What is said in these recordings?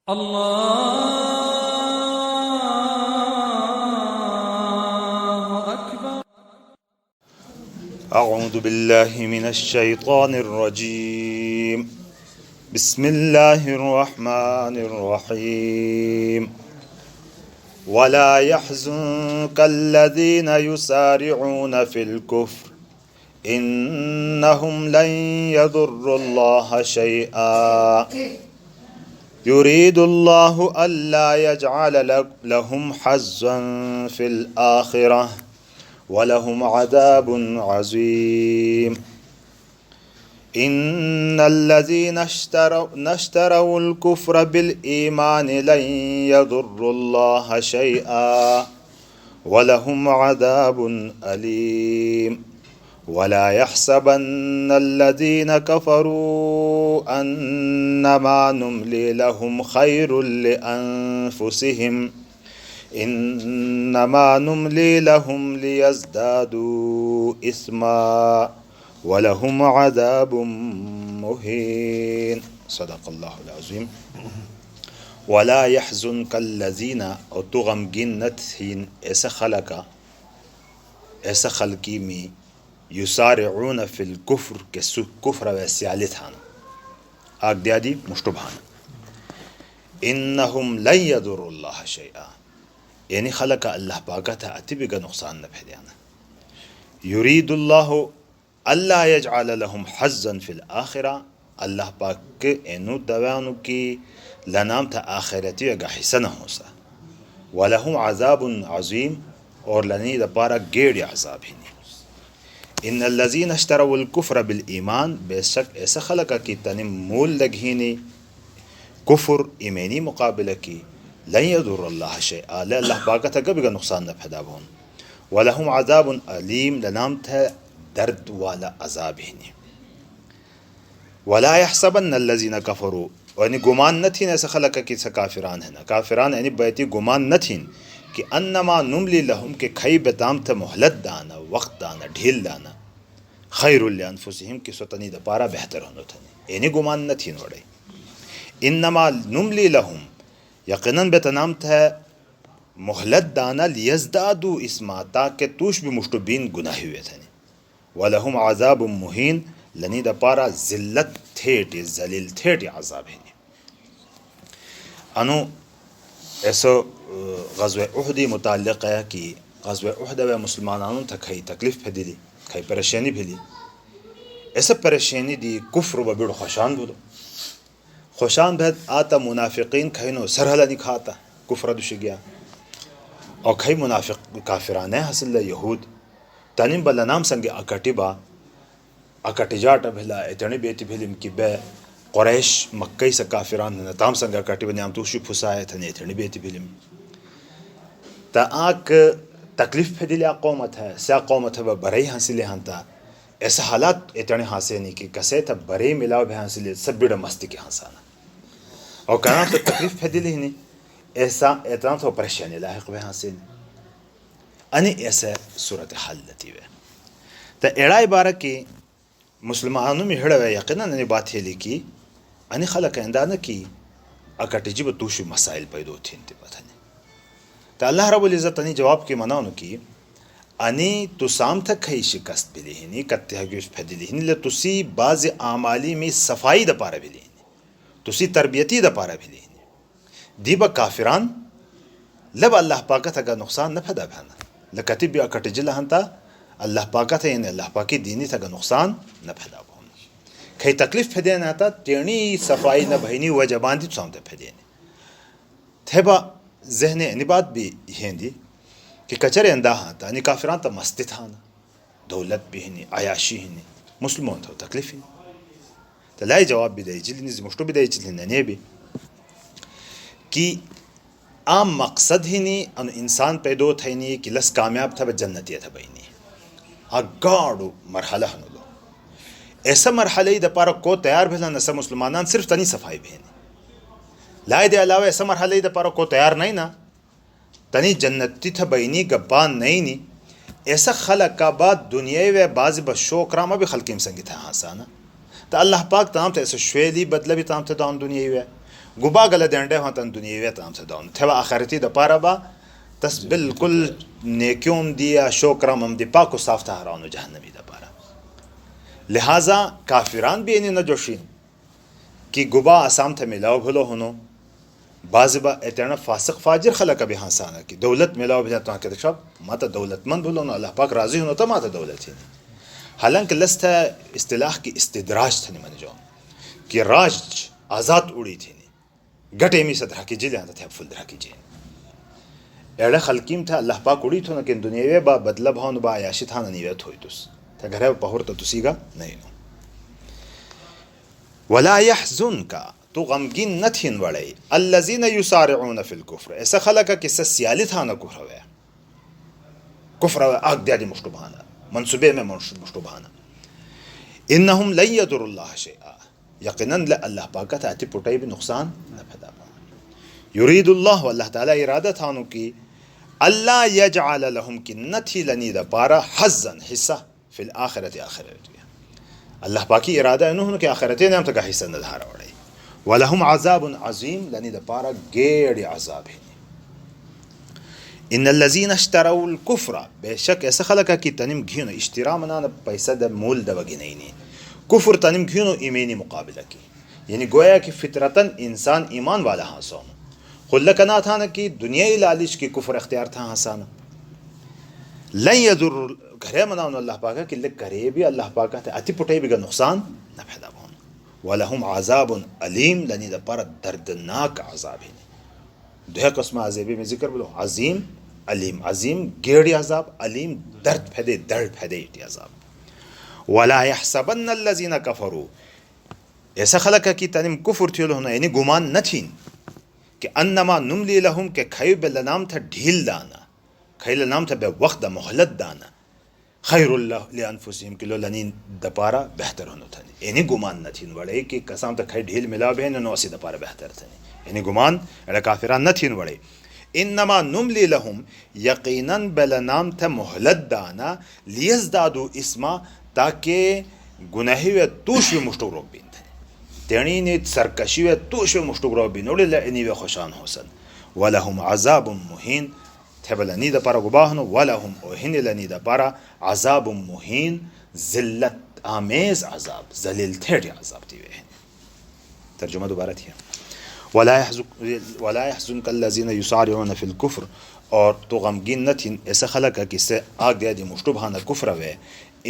الله أكبر. أعوذ بالله من الشيطان الرجيم. بسم الله الرحمن الرحيم. ولا يحزنك الذين يسارعون في الكفر إنهم لن يضروا الله شيئا يريد الله ألا يجعل لهم حظا في الآخرة وَلَهُمْ عَذَابٌ عَظِيمٌ. إِنَّ الَّذِينَ اشْتَرَوُا الْكُفْرَ بِالْإِيمَانِ لَنْ يَضُرُّوا اللَّهَ شَيْئًا وَلَهُمْ عَذَابٌ أَلِيمٌ. وَلَا يَحْسَبَنَّ الَّذِينَ كَفَرُوا أَنَّمَا نُمْلِي لَهُمْ خَيْرٌ لِأَنفُسِهِمْ إنما نملي لهم ليزدادوا إثما ولهم عذاب مهين. صدق الله العظيم. ولا يحزنك الذين اور تو غمگین نہ تھین ایسا خلقی میں یسارعون فی الکفر کے کفر و سیالی تھانا آگ دیا دی مشتبہانا انہم لن یضروا اللہ شیئا یعنی خلق اللہ پاکا تھا اتبی کا نقصان نہ پھیلیانا. یرید اللہ اللہ یجعل لهم حظا فی الآخرہ اللہ پاک کے اینو دوانو کی لنام تھا آخرتی اگا حصہ نہ ہو سا. وَلَهُمْ عَذَابٌ عَظِيمٌ اور لنی دپارا گیڑ عذاب ہی نہیں. ان الذین اشتروا الکفر بالایمان بے شک ایسا خلقہ کی تنم مول لگہینی کفر ایمانی مقابلہ کی لن یضر اللہ شیئا اللہ پاکا تھا کبھی کا نقصان نہ پیدا بون. وَلَهُمْ عَذَابٌ علیم لنام تھا درد والا عذاب ہی نہیں. وَلَا يَحْسَبَنَّ الَّذِينَ كَفَرُوا یعنی گمان نہ تھین ایسا خلقہ کی سا کافران ہے نا کافران یعنی بیتی گمان نہ تھین کہ انما نملی لہم کہ کھئی بتام تھا محلت دانا وقت دانا ڈھیل دانا خیر لانفسہم کی سوتنی دا پارا بہتر ہونو تھا یعنی گمان نہ تھین وڑے. انما نملی لہم یقیناً بتنام تھا محلت دانا لیزدادو اسما تاکہ توش بھی مشتبین گناہی ہوئے تھے. وَلَهُمْ عَذَابٌ مُهِينٌ لنی دا پارا ذلت تھیٹی ذلیل تھیٹی عذاب ہے. انو ایسو غزوہ احدی متعلق ہے کہ غزوہ احد و مسلمانانوں تھا کھئی تکلیف پہ دیلی کھئی پریشانی بھیلی ایسا پریشانی دی کفر و بیڑ خوشان بھولو خوشان بہت آتا منافقین کھینو سرحلہ نہیں کھاتا کفر دوشی گیا اور کھئی منافق کافرانے حاصل یہود تنیم بلا نام سنگے اکٹی با اکٹی جاٹا بھلا اتنی بیتی بھلیم کی بے قریش مکہی سے کافران نتام سنگے اکٹی با نیام توشی پھسائے تھنی اتنی بیتی بھلیم تا آنک تکلیف پہ دلی قومت ہے سیا قومت ہے برائی حاصل ہانتا ایسا حالات اتنے حاصل نہیں کہ کسے تھا برائی ملاو بھی حاصل سب بیڑا مستی کے حاصانا اور کہنا تو تکلیف پہ دلی ہی نہیں ایسا اتنا تو پریشانی لاحق بھی حاصل انی ایسا صورتحال لتی ہوئے تا ایڑائی بارہ کی مسلمانوں میں ہڑا ہوئے یقینا ننی بات ہے لکی انی خلق اندانا کی اکٹی جب توشی مسائل پیدو تھی انتی بات ہے. تا اللہ رب العزت انی جواب کی منانو کی انی تو سام تک کھئی شکست بھی لیہنی کتے حقیوش پھیدی لیہنی لے تسی بعض اعمالی میں صفائی دا پارا بھی لیہنی تسی تربیتی دا پارا بھی لیہنی دیبا کافران لب اللہ پاکا تھا گا نقصان نہ پھیدا بھانا لکتی بھی اکٹ جلہ ہنتا اللہ پاکا تھا یعنی اللہ پاکی دینی تھا گا نقصان نہ پھیدا بھانا کھئی تکلیف پھیدے نہ آتا تیرنی صفائی نہ بھینی وجہ باندی تو سامتے پھیدے تھے با ذہن انی بات بھی ہندی کہ کچر اندہ ہاتا یعنی کافران تا مستی تھانا دولت بھی ہنی عیاشی ہنی مسلمون تھا تکلیف ہنی تا لائی جواب بھی دائی جلی نزی مشتو بھی دائی جلی ننے بھی کہ عام مقصد ہنی ان انسان پیدو تھا ہنی کہ لس کامیاب تھا جنتی تھا بینی گاڑو مرحلہ ہنو لو ایسا مرحلہ ہی دا پارا کو تیار بھیلا نسا مسلمانان صرف تنی صفائی بھینی لائے دے علاوہ ایسا مرحلہ ہی دا پارا کو تیار نہیں نا تنی جنتی تھا بینی گبان نہیں نی ایسا خلق کا بعد دنیای و بعض بشوک راما بھی خلقیم سنگی تھا حسانا تا اللہ پاک تام تا ایسا شویلی بدلا بھی تام تا دان دنیای و گبا گل دینڈے ہاں تن دنیاوی تام سے دون تھوا آخرتی دا پارا با تس بالکل نیکیوم دیا شوکرام ہم دی پاکو صاف تھا ہراؤنو جہنمی دا پارا. لہذا کافران بھی انہیں نہ جوشین کہ گبا آسام تھا ملاو بھلو ہنو بعض با اتنا فاسق فاجر خلق بھی ہنسانا کہ دولت ملاو بھلا تو کہ شب ماتا دولت مند بھلو نا اللہ پاک راضی ہنو تو ماتا دولت ہی نہیں. حالانکہ لست ہے اصطلاح کی استدراج تھا نہیں من جو کہ راج آزاد اڑی تھی نہیں گٹے می سے درہ کی جی لیانا تھا فل درہ کی جی ایڑا خلقیم تھا اللہ پاک اڑی تھو نا کہ دنیاوی با بدلہ بھاؤن با عیاشی تھا نیویت ہوئی تس تھا گھر ہے پہور تو تسی گا نہیں نو. ولا يحزنك تو غمگین نہ تھین وڑے الذين يسارعون في الكفر ایسا خلق کہ سیالی تھا نہ کفر ہے کفر آگ دیادی مشتبہانا منصوبے میں مشتبہانا انہم لن يضر اللہ شیئا یقیناً اللہ پاک تھا اتی پٹائی بھی نقصان نہ پھدا یرید اللہ اللہ تعالی ارادہ تھانو کی اللہ یجعل لهم کی نہ تھی لنی دا پارا حظا حصہ فی الاخرت آخرت اللہ پاکی ارادہ انہوں کہ آخرتیں نام تک حصہ نہ دھارا وڑے وَلَهُمْ عَذَابٌ عَظِيمٌ لنی دا پارا گیڑ عذاب ہے. ان الذین اشتروا الکفر بے شک ایسا خلقہ کی تنم گھینو اشترا منانا پیسہ دا مول دا وگی نہیں کفر تنم گھینو ایمینی مقابلہ کی یعنی گویا کہ فطرتاً انسان ایمان والا ہاں خود لکنا تھا نا کہ دنیای لالچ کی کفر اختیار تھا ہاسانا لن یضر گھرے مناؤن اللہ پاکا کہ لگ کرے بھی اللہ پاکا تھا اتی پٹے بھی گا نقصان نہ پیدا بہن وَلَهُمْ عَذَابٌ علیم لنی دا پارا دردناک عذاب ہی دوہے قسم عذابی میں ذکر بلو عظیم علیم عظیم گیڑی عذاب علیم درد پھدے درد پھدے اٹی عذاب وَلَا يَحْسَبَنَّ الَّذِينَ كَفَرُوا ایسا خلقہ کی تنم کفر تھیلو ہونا یعنی گمان نہ تھین کہ انما نملی لہم کہ کھائیو بے لنام تھا ڈھیل دانا کھائی لنام تھا بے وقت دا محلت دانا خیر اللہ لانفسہم کہ لو لنین دپارا بہتر ہونا تھا یعنی گمان نہ تھین وڑے کہ کسام تک کھائی ڈھیل ملا بے نو اسی دپارا بہتر تھا یعنی گمان اڑا کافران نہ تھین وڑے انما نملی لہم یقیناً بے لنام تھا محلت دانا لیزدادو اسما تاکہ گناہی و توش و مشتو روک بین تھے تینی نے سرکشی و توش و مشتو روک بین اوڑی لعنی و خوشان حسن ولہم عذاب مہین تھے بلنی دا پارا گباہنو ولہم اوہن لنی دا پارا عذاب مہین ذلت آمیز عذاب ذلیل تھیڑی عذاب تیوے ہیں. ترجمہ دوبارہ تھی وَلَا يَحْزُنْكَ الَّذِينَ يُسَارِعُونَ فِي الْكُفْرِ اور تو غمگین نہ تھین ایسا خلق ہے کہ سے آگ دیا دی مشتبہانا کفر ہوئے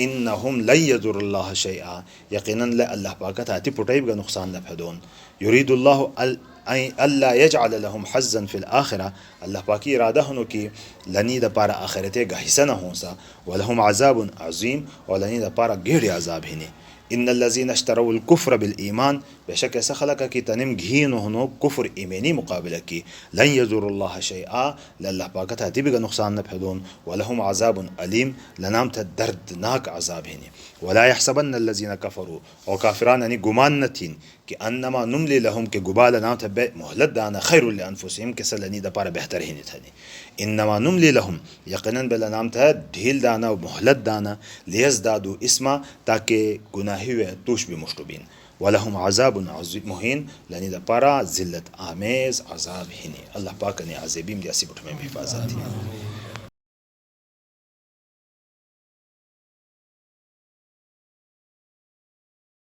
انہم لن یضر اللہ شیئا یقیناً اللہ پاکت آتی پٹائی بگا نقصان نہ پھدون یرید اللہ اللہ یجعل لهم حظا فی الاخرہ اللہ پاکی ارادہ ہنو کی لنی دا پارا آخرتے گا حصہ نہ ہوں سا ولہم عذاب عظیم اور لنی دا پارا گھیڑی عذاب ہی نہیں. ان الذین اشتروا الکفر بالایمان بے شک ایسا خلقہ کی تنم گھین ہنو کفر ایمینی مقابلہ کی لن یضر اللہ شیئا اللہ پاکت آتی بگا نقصان نہ پھدون ولہم عذاب علیم لنام تا دردناک عذاب ہی نہیں. ولا يحسبن الذين كفروا اور کافران یعنی گمان نہ تھین کہ انما نملی لہم کے گبال نام تھا بے محلت دانا خیر لانفسہم کہ سلنی دا پارا بہتر ہی نہیں تھا انما نملی لہم یقیناً بلا نام تھا ڈھیل دانا و محلت دانا لیزدادو اسما تاکہ گناہی و توش بھی مشتبین ولہم عذاب مہین لنی دا پارا ذلت آمیز عذاب ہی نہیں. اللہ پاک نے عذابیم دی اسی بٹھ میں حفاظت دی.